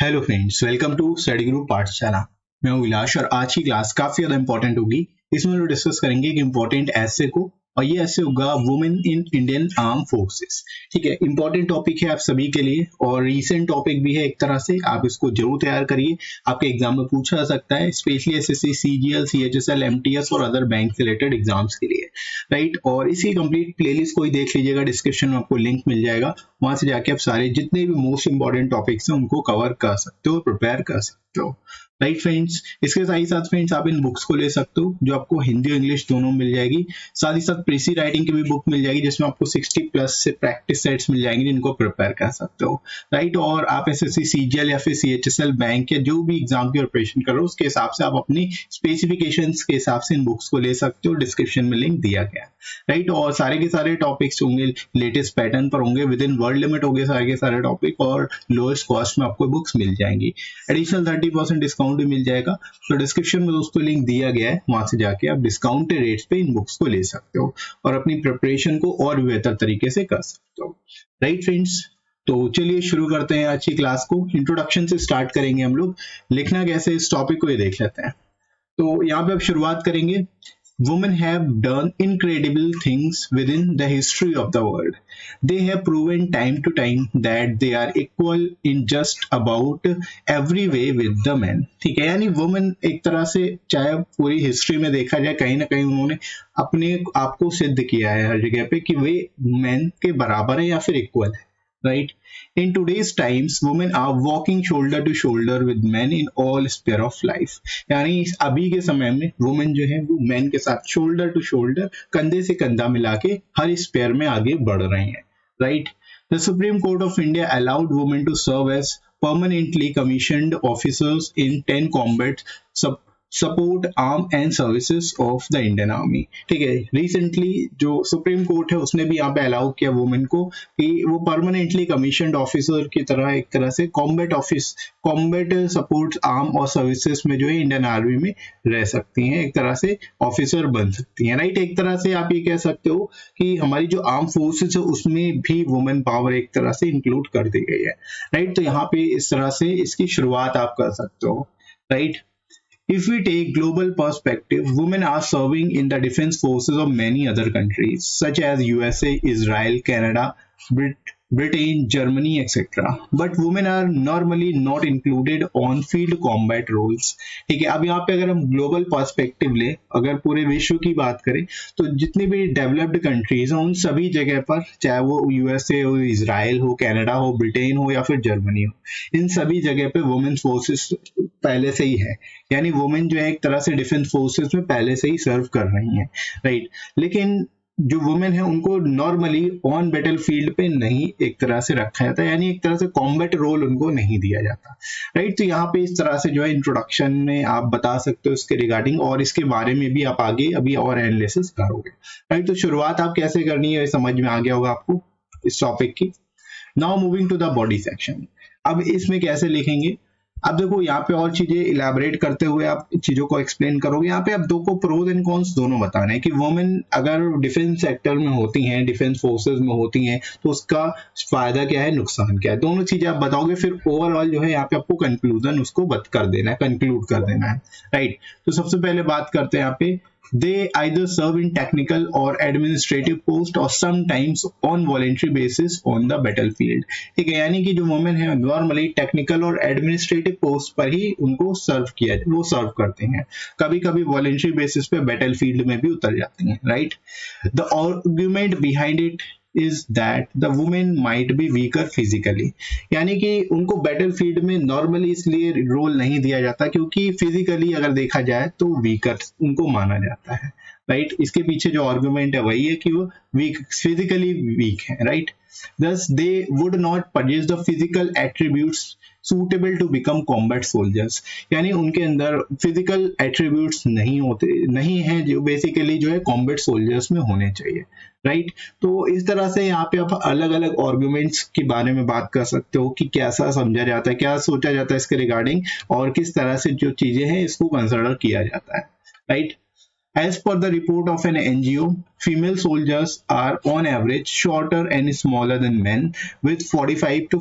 Hello friends, welcome to study group Pathshala. मैं हूं विलास और आज की क्लास काफी ज्यादा इंपॉर्टेंट होगी। इसमें हम डिस्कस करेंगे एक इंपॉर्टेंट ऐसे को, और ये ऐसे होगा women in Indian arm forces. ठीक है, इंपॉर्टेंट टॉपिक है आप सभी के लिए और रीसेंट टॉपिक भी है एक तरह से। आप इसको जरूर तैयार करिए, आपके एग्जाम में पूछा जा सकता है, specially SSC, CGL, CHSL, MTS और अदर बैंक रिलेटेड एग्जाम्स के लिए। राइट, और इसकी कंप्लीट प्लेलिस्ट को ही देख लीजिएगा, डिस्क्रिप्शन में आपको लिंक मिल जाएगा। वहां से जाके आप सारे जितने भी मोस्ट इंपॉर्टेंट टॉपिक्स हैं उनको कवर कर सकते हो, प्रिपेयर कर सकते हो। राइट फ्रेंड्स, इसके साथ ही साथ फ्रेंड्स आप इन बुक्स को ले सकते हो जो आपको हिंदी और इंग्लिश दोनों मिल जाएगी। साथ ही साथ प्रीसी राइटिंग की भी बुक मिल जाएगी जिसमें आपको 60 प्लस से प्रैक्टिस सेट्स मिल जाएंगे जिनको प्रिपेयर कर सकते हो। राइट, और आप एसएससी, सीजीएल या फिर सीएचएसएल बैंक या जो भी एग्जाम की प्रिपरेशन कर रहे हो उसके हिसाब से आप अपनी स्पेसिफिकेशंस के हिसाब से इन बुक्स को ले सकते हो। डिस्क्रिप्शन में लिंक दिया गया। राइट, और सारे के सारे टॉपिक्स होंगे लेटेस्ट पैटर्न पर होंगे, विद इन वर्ल्ड लिमिट होंगे सारे के सारे टॉपिक, और लोएस्ट कॉस्ट में आपको बुक्स मिल जाएंगी। एडिशनल 30% डिस्काउंट भी मिल जाएगा। तो डिस्क्रिप्शन में दोस्तों लिंक दिया गया है, वहां से जाके आप डिस्काउंटेड रेट्स पे इन बुक्स को ले सकते हो और अपनी प्रिपरेशन को और भी बेहतर तरीके से कर सकते हो। राइट फ्रेंड्स, तो चलिए शुरू करते हैं आज की क्लास को। इंट्रोडक्शन से स्टार्ट करेंगे हम लोग। लिखना कैसे इस टॉपिक को ये देख लेते हैं। तो यहाँ पे अब शुरुआत करेंगे। Women have done incredible things within the history of the world. They have proven time to time that they are equal in just about every way with the men. ठीक है, यानी वुमेन एक तरह से चाहे पूरी हिस्ट्री में देखा जाए कहीं ना कहीं उन्होंने अपने आप को सिद्ध किया है हर जगह पे कि वे मैन के बराबर है या फिर इक्वल है। Right? In today's times, women are walking shoulder to shoulder with men in all sphere of life. यानी अभी के समय में वुमेन जो है वो मैन के साथ शोल्डर टू शोल्डर, कंधे से कंधा मिला के हर स्पेयर में आगे बढ़ रहे हैं। Right, the supreme court of India allowed women to serve as permanently commissioned officers in 10 combat support arm and services of the Indian army. ठीक है, रिसेंटली जो सुप्रीम कोर्ट है उसने भी यहाँ पे अलाउ किया वुमेन को कि वो परमानेंटली कमीशनड ऑफिसर की तरह एक तरह से कॉम्बैट सपोर्ट आर्म और सर्विसेज में जो है इंडियन आर्मी में रह सकती हैं, एक तरह से ऑफिसर बन सकती हैं। राइट, एक तरह से आप ये कह सकते हो कि हमारी जो आर्म फोर्सेज है उसमें भी वुमेन पावर एक तरह से इंक्लूड कर दी गई है। राइट, तो यहाँ पे इस तरह से इसकी शुरुआत आप कर सकते हो। Right, if we take global perspective, women are serving in the defense forces of many other countries such as USA, Israel, Canada, Britain, Germany, etc. But women are normally not included on field combat roles. ठीक है, अब यहाँ पे अगर हम global perspective ले, अगर पूरे विश्व की बात करें तो जितनी भी डेवलप्ड कंट्रीज हैं उन सभी जगह पर, चाहे वो यूएसए हो, इजराइल हो, कनाडा हो, ब्रिटेन हो या फिर जर्मनी हो, इन सभी जगह पे वुमेन्स फोर्सेस पहले से ही है। यानी वुमेन जो है एक तरह से डिफेंस फोर्सेस में पहले से ही सर्व कर रही हैं। राइट, लेकिन जो वुमेन है उनको नॉर्मली ऑन बैटल फील्ड पे नहीं एक तरह से रखा जाता है, यानी एक तरह से कॉम्बैट रोल उनको नहीं दिया जाता। राइट, तो यहाँ पे इस तरह से जो है इंट्रोडक्शन में आप बता सकते हो इसके रिगार्डिंग, और इसके बारे में भी आप आगे अभी और एनालिसिस करोगे। राइट, तो शुरुआत आप कैसे करनी है समझ में आ गया होगा आपको इस टॉपिक की। Now moving to the body section. अब इसमें कैसे लिखेंगे, अब देखो यहाँ पे और चीजें इलेबोरेट करते हुए आप चीजों को एक्सप्लेन करोगे। यहाँ पे आप दो को प्रोज एंड कॉन्स दोनों बताना है कि वुमेन अगर डिफेंस सेक्टर में होती हैं, डिफेंस फोर्सेस में होती हैं, तो उसका फायदा क्या है, नुकसान क्या है, दोनों चीजें आप बताओगे। फिर ओवरऑल जो है यहाँ पे आपको कंक्लूजन उसको कर देना है, कंक्लूड कर देना है। राइट, तो सबसे पहले बात करते हैं यहाँ पे, they either serve in technical or administrative post or sometimes on voluntary basis on the battlefield. ठीक है, यानी कि जो वुमेन है नॉर्मली टेक्निकल और एडमिनिस्ट्रेटिव पोस्ट पर ही उनको वो सर्व करते हैं, कभी कभी वॉलेंट्री बेसिस पे बैटल फील्ड में भी उतर जाती हैं। Right, the argument behind it is that the women might be weaker physically. यानी कि उनको बैटल फील्ड में नॉर्मली इसलिए रोल नहीं दिया जाता क्योंकि फिजिकली अगर देखा जाए तो वीकर उनको माना जाता है। राइट, इसके पीछे जो आर्गुमेंट है वही है कि वो फिजिकली वीक है। Right, thus they would not possess the physical attributes suitable to become combat soldiers. यानी उनके अंदर फिजिकल एट्रीब्यूट्स नहीं है जो बेसिकली जो है कॉम्बैट सोल्जर्स में होने चाहिए। राइट, तो इस तरह से यहाँ पे आप अलग अलग आर्गुमेंट्स के बारे में बात कर सकते हो कि कैसा समझा जाता है, क्या सोचा जाता है इसके रिगार्डिंग, और किस तरह से जो चीजें हैं इसको कंसिडर किया जाता है। Right, as per the report of an NGO, female soldiers are on average shorter and smaller than men with 45 to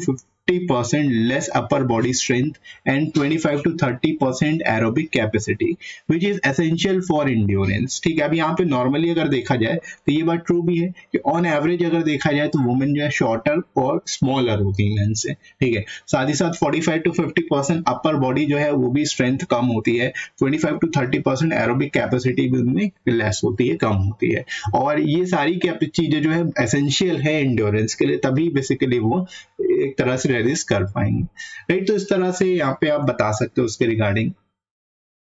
50% less upper body strength and 25 to 30% aerobic capacity which is essential for endurance. ठीक है, अब यहाँ पे normally अगर देखा जाए तो ये बात ट्रू भी है कि ऑन एवरेज अगर देखा जाए तो वुमेन जो है शॉर्टर और स्मॉलर होती है मेन से। ठीक है, साथ ही साथ 45 to 50% अपर बॉडी जो है वो भी स्ट्रेंथ कम होती है, 25 to 30% एरोबिक कैपेसिटी भी उनमें लेस होती है, कम होती है। और ये सारी चीजें जो है एसेंशियल है एंड्योरेंस के लिए, तभी बेसिकली वो एक तरह से रेजिस्ट कर पाएंगे। राइट, तो इस तरह से यहाँ पे आप बता सकते हो उसके रिगार्डिंग।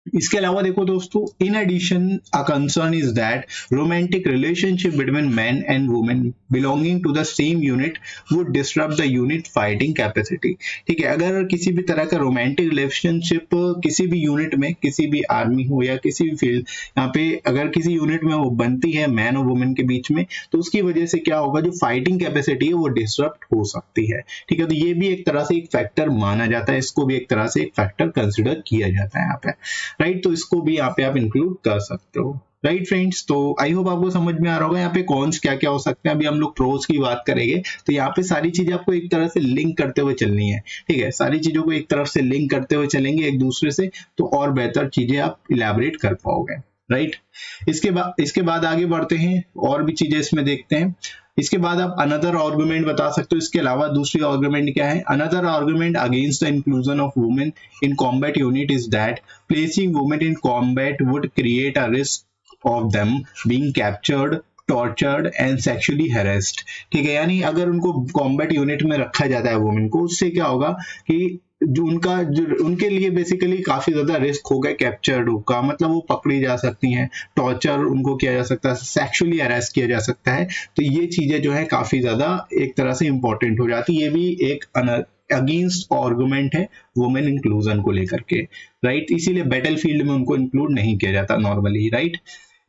इसके अलावा देखो दोस्तों, in addition a concern is that romantic relationship between man and women belonging to the same unit would disturb the unit fighting capacity. ठीक है, अगर किसी भी तरह का रोमांटिक रिलेशनशिप किसी भी यूनिट में, किसी भी आर्मी हो या किसी भी फील्ड, यहाँ पे अगर किसी यूनिट में वो बनती है मैन और वुमेन के बीच में, तो उसकी वजह से क्या होगा, जो फाइटिंग कैपेसिटी है वो डिस्टर्ब हो सकती है। ठीक है, तो ये भी एक तरह से एक फैक्टर माना जाता है, इसको भी एक तरह से एक फैक्टर कंसिडर किया जाता है यहाँ पे। राइट, तो इसको भी यहाँ पे आप इंक्लूड कर सकते हो। राइट फ्रेंड्स, तो आई होप आपको समझ में आ रहा होगा यहाँ पे कॉन्स क्या क्या हो सकते हैं। अभी हम लोग प्रोज की बात करेंगे, तो यहाँ पे सारी चीजें आपको एक तरह से लिंक करते हुए चलनी है। ठीक है, सारी चीजों को एक तरफ से लिंक करते हुए चलेंगे एक दूसरे से, तो और बेहतर चीजें आप इलैबोरेट कर पाओगे। राइट, इसके बाद आगे बढ़ते हैं, और भी चीजें इसमें देखते हैं। इसके बाद आप अनदर आर्गुमेंट बता सकते हो। इसके अलावा दूसरी आर्गुमेंट क्या है, another argument against the inclusion of women in combat unit is that placing women in combat would create a risk of them being captured, tortured and sexually harassed. ठीक है, यानी अगर उनको कॉम्बैट यूनिट में रखा जाता है वुमेन को, उससे क्या होगा कि जो उनके लिए बेसिकली काफी ज्यादा रिस्क होगा कैप्चर्ड का, मतलब वो पकड़ी जा सकती हैं, टॉर्चर उनको किया जा सकता है, सेक्सुअली अरेस्ट किया जा सकता है। तो ये चीजें जो है काफी ज्यादा एक तरह से इंपॉर्टेंट हो जाती है। ये भी एक अगेंस्ट आर्गुमेंट है वुमेन इंक्लूजन को लेकर के। राइट, इसीलिए बैटल फील्ड में उनको इंक्लूड नहीं किया जाता नॉर्मली। राइट,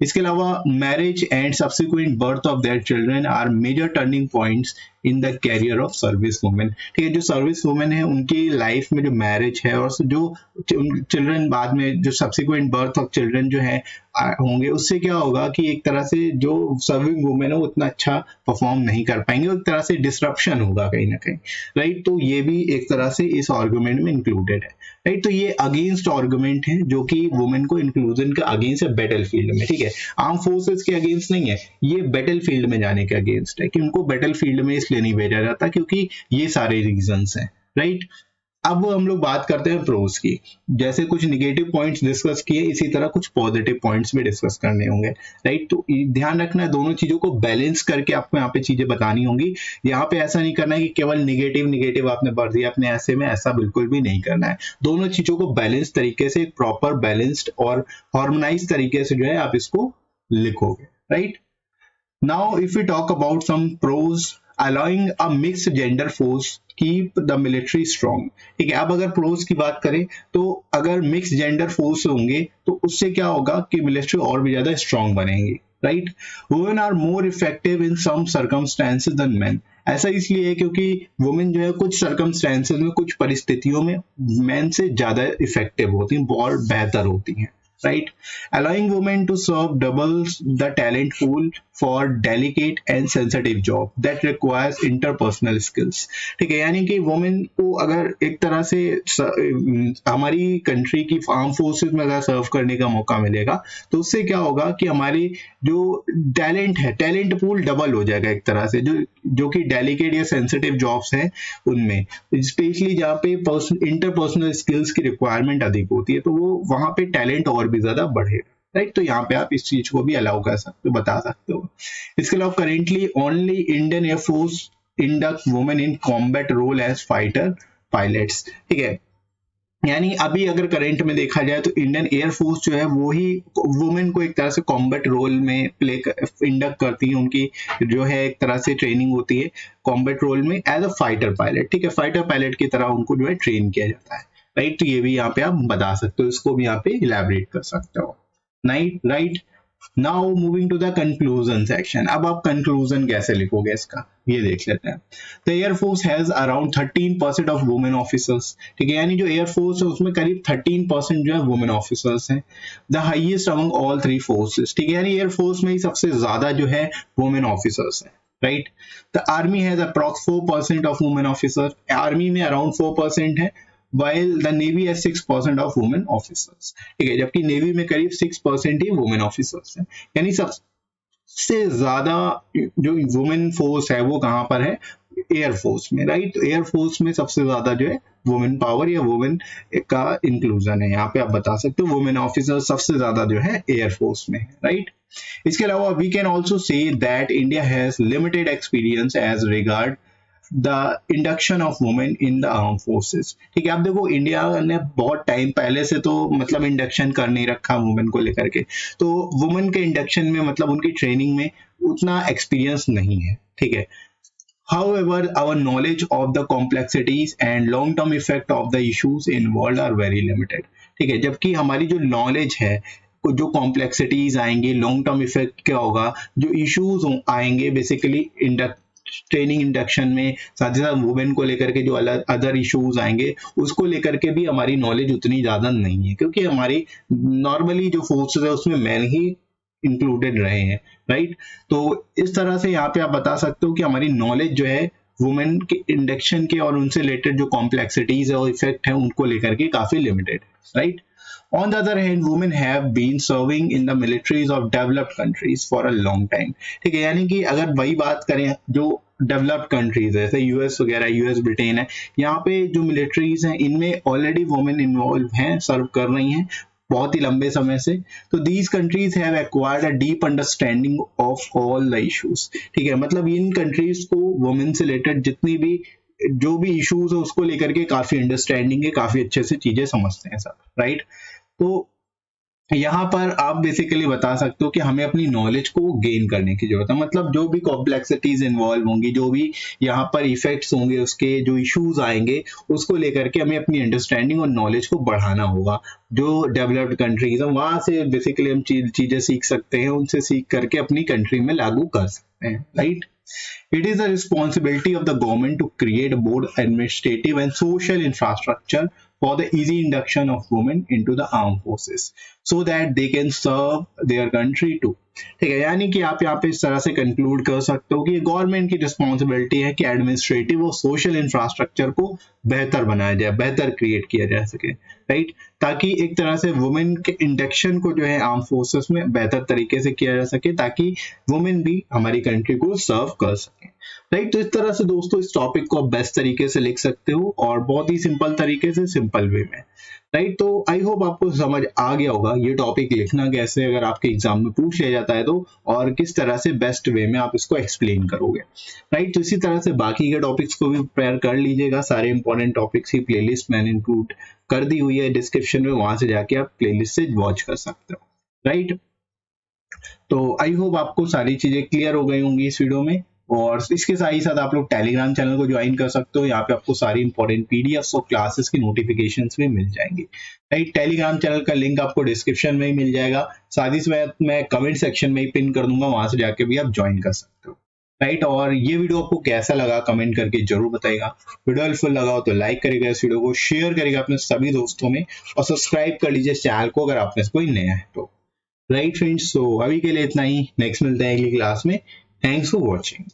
इसके अलावा marriage and subsequent birth of their children are major turning points in the career of service women. ठीक है, जो सर्विस वुमेन है उनकी लाइफ में जो मैरिज है और जो चिल्ड्रन बाद में जो सब्सिक्वेंट बर्थ ऑफ चिल्ड्रन जो है होंगे, उससे क्या होगा कि एक तरह से जो सर्विंग वुमेन है वो उतना अच्छा परफॉर्म नहीं कर पाएंगे, एक तरह से डिस्ट्रप्शन होगा कहीं ना कहीं। राइट, तो ये भी एक तरह से इस आर्गुमेंट में इंक्लूडेड है। राइट, तो ये अगेंस्ट आर्गुमेंट है जो कि वुमेन को इंक्लूजन के अगेंस्ट है बैटल फील्ड में। ठीक है, आर्म फोर्सेस के अगेंस्ट नहीं है, ये बैटल फील्ड में जाने के अगेंस्ट है कि उनको बैटल फील्ड में इसलिए नहीं भेजा जाता क्योंकि ये सारे रीजंस हैं। राइट, अब हम लोग बात करते हैं प्रोज की। जैसे कुछ निगेटिव पॉइंट्स डिस्कस किए, इसी तरह कुछ पॉजिटिव पॉइंट्स भी डिस्कस करने होंगे। राइट, तो ध्यान रखना है दोनों चीजों को बैलेंस करके आपको यहाँ पे चीजें बतानी होंगी। यहाँ पे ऐसा नहीं करना है कि केवल निगेटिव आपने पढ़ दिया अपने ऐसे में, ऐसा बिल्कुल भी नहीं करना है। दोनों चीजों को बैलेंस तरीके से, एक प्रॉपर बैलेंस्ड और हार्मोनाइज तरीके से जो है आप इसको लिखोगे। Right, now if you talk about some pros allowing a mixed gender force keep the military strong। ठीक है, अब अगर प्रोज की बात करें तो अगर मिक्स जेंडर फोर्स होंगे तो उससे क्या होगा कि मिलिट्री और भी ज्यादा स्ट्रांग बनेंगी। Right, women are more effective in some circumstances than men. ऐसा इसलिए है क्योंकि वुमेन जो है कुछ सर्कमस्टेंसेस में, कुछ परिस्थितियों में मैन से ज्यादा इफेक्टिव होती हैं, बहुत बेहतर होती हैं। Right, allowing women to serve doubles the talent pool for delicate and sensitive job that requires interpersonal skills। ठीक है, यानी कि वुमेन को अगर एक तरह से हमारी कंट्री की आर्म फोर्सेस में अगर सर्व करने का मौका मिलेगा तो उससे क्या होगा कि हमारी जो टैलेंट है, टैलेंट पूल डबल हो जाएगा एक तरह से, जो कि डेलिकेट या सेंसिटिव जॉब्स हैं उनमें, स्पेशली जहाँ पे इंटरपर्सनल स्किल्स की रिक्वायरमेंट अधिक होती है, तो वो वहां पे टैलेंट और भी ज्यादा बढ़ेगा। राइट, तो यहाँ पे आप इस चीज को भी अलाउ कर सकते हो, बता सकते हो। इसके अलावा currently only Indian air force induct women in combat role as fighter pilots. ठीक है, यानी अभी अगर करंट में देखा जाए तो इंडियन एयरफोर्स जो है वो ही वुमेन को एक तरह से कॉम्बैट रोल में इंडक्ट करती है, उनकी जो है एक तरह से ट्रेनिंग होती है कॉम्बैट रोल में एज अ फाइटर पायलट। ठीक है, फाइटर पायलट की तरह उनको जो है ट्रेन किया जाता है। राइट, तो ये भी यहाँ पे आप बता सकते हो, इसको भी यहाँ पे इलैबोरेट कर सकते हो। Right, now moving to the conclusion section. अब आप कंक्लूजन कैसे लिखोगे इसका, ये देख लेते हैं। The air force has around 13% of women officers. ठीक है, यानी जो एयरफोर्स है उसमें करीब 13% जो है वुमेन ऑफिसर्स हैं। The highest among all three forces. ठीक है, यानी एयरफोर्स में ही सबसे ज्यादा जो है वुमेन ऑफिसर्स हैं। Right. The army has approx 4% of women officer, army में अराउंड 4% है, while the navy has 6% of women officers, ठीक है, जबकि नेवी में करीब 6% ही वुमेन ऑफिसर्स हैं। यानी सबसे ज्यादा जो वुमेन फोर्स है वो कहाँ पर है, एयर फोर्स में, राइट। तो एयर फोर्स में सबसे ज्यादा जो है वुमेन पावर या वुमेन का इंक्लूजन है, यहाँ पे आप बता सकते हो वुमेन ऑफिसर सबसे ज्यादा जो है एयर फोर्स में, राइट। इसके अलावा we can also say that India has limited experience as regard the induction of women in the arm forces, ठीक है। आप देखो इंडिया ने बहुत टाइम पहले से तो मतलब इंडक्शन कर नहीं रखा वुमेन को लेकर के, तो वुमेन के इंडक्शन में मतलब उनकी ट्रेनिंग में उतना एक्सपीरियंस नहीं है, ठीक है। However, our knowledge of the complexities and long-term effect of the issues involved are very limited, ठीक है। जबकि हमारी जो नॉलेज है, जो कॉम्प्लेक्सिटीज आएंगे, लॉन्ग टर्म इफेक्ट क्या होगा, जो इश्यूज आएंगे बेसिकली ट्रेनिंग इंडक्शन में, साथ ही साथ वुमेन को लेकर के जो अलग अदर इश्यूज आएंगे उसको लेकर के भी हमारी नॉलेज उतनी ज्यादा नहीं है, क्योंकि हमारी नॉर्मली जो फोर्सेस है उसमें मैन ही इंक्लूडेड रहे हैं, राइट। तो इस तरह से यहाँ पे आप बता सकते हो कि हमारी नॉलेज जो है वुमेन के इंडक्शन के और उनसे रिलेटेड जो कॉम्प्लेक्सिटीज है और इफेक्ट है उनको लेकर के काफी limited, right. On the other hand, women have been serving in the militaries of developed countries for a long time, ठीक है। यानी कि अगर वही बात करें जो डेवलप्ड कंट्रीज है जैसे यूएस वगैरह, यूएस ब्रिटेन है, यहाँ पे जो मिलिट्रीज हैं इनमें ऑलरेडी वुमेन इन्वॉल्व हैं, सर्व कर रही हैं बहुत ही लंबे समय से। तो these countries have acquired a deep understanding of all the issues, ठीक है। मतलब इन कंट्रीज को वुमेन से रिलेटेड जितनी भी जो भी इश्यूज है उसको लेकर के काफी अंडरस्टैंडिंग है, काफी अच्छे से चीजें समझते हैं सब, राइट। तो यहाँ पर आप बेसिकली बता सकते हो कि हमें अपनी नॉलेज को गेन करने की जरूरत है, मतलब जो भी कॉम्प्लेक्सिटीज इन्वॉल्व होंगी, जो भी यहाँ पर इफेक्ट्स होंगे, उसके जो इश्यूज आएंगे उसको लेकर के हमें अपनी अंडरस्टैंडिंग और नॉलेज को बढ़ाना होगा। जो डेवलप्ड कंट्रीज है वहां से बेसिकली हम चीजें सीख सकते हैं, उनसे सीख करके अपनी कंट्री में लागू कर सकते हैं, right. It is the responsibility of the government to create a board administrative and social infrastructure for the easy induction of women into the armed forces so that they can serve their country too, ठीक है। यानी कि आप यहाँ पे इस तरह से कंक्लूड कर सकते हो कि गवर्नमेंट की रिस्पॉन्सिबिलिटी है कि एडमिनिस्ट्रेटिव और सोशल इंफ्रास्ट्रक्चर को बेहतर बनाया जाए, बेहतर क्रिएट किया जा सके, राइट। ताकि एक तरह से वुमेन के इंडक्शन को जो है आर्म फोर्सेस में बेहतर तरीके से किया जा सके, ताकि वुमेन भी हमारी कंट्री को सर्व कर सके, राइट। तो इस तरह से दोस्तों इस टॉपिक को आप बेस्ट तरीके से लिख सकते हो और बहुत ही सिंपल तरीके से, सिंपल वे में, राइट। तो आई होप आपको समझ आ गया होगा ये टॉपिक लिखना कैसे अगर आपके एग्जाम में पूछ लिया जाता है तो, और किस तरह से बेस्ट वे में आप इसको एक्सप्लेन करोगे, राइट। तो इसी तरह से बाकी के टॉपिक्स को भी प्रिपेयर कर लीजिएगा। सारे इंपॉर्टेंट टॉपिक्स की प्लेलिस्ट मैंने इंक्लूड कर दी हुई है डिस्क्रिप्शन में, वहां से जाके आप प्लेलिस्ट से वॉच कर सकते हो, राइट। तो आई होप आपको सारी चीजें क्लियर हो गई होंगी इस वीडियो में, और इसके साथ ही साथ आप लोग टेलीग्राम चैनल को ज्वाइन कर सकते हो। यहाँ पे आपको सारी इंपॉर्टेंट पीडीएफ्स और क्लासेस की नोटिफिकेशंस भी मिल जाएंगी, राइट। टेलीग्राम चैनल का लिंक आपको डिस्क्रिप्शन में ही मिल जाएगा, साथ ही मैं कमेंट सेक्शन में ही पिन कर दूंगा, वहां से जाके भी आप ज्वाइन कर सकते हो, राइट। और ये वीडियो आपको कैसा लगा कमेंट करके जरूर बताइएगा। वीडियो हेल्पफुल लगा हो तो लाइक करिएगा, इस वीडियो को शेयर करिएगा अपने सभी दोस्तों में, और सब्सक्राइब कर लीजिए चैनल को अगर आप में से कोई नया है तो, राइट फ्रेंड्स। तो अभी के लिए इतना ही, नेक्स्ट मिलते हैं अगली क्लास में। Thanks for watching.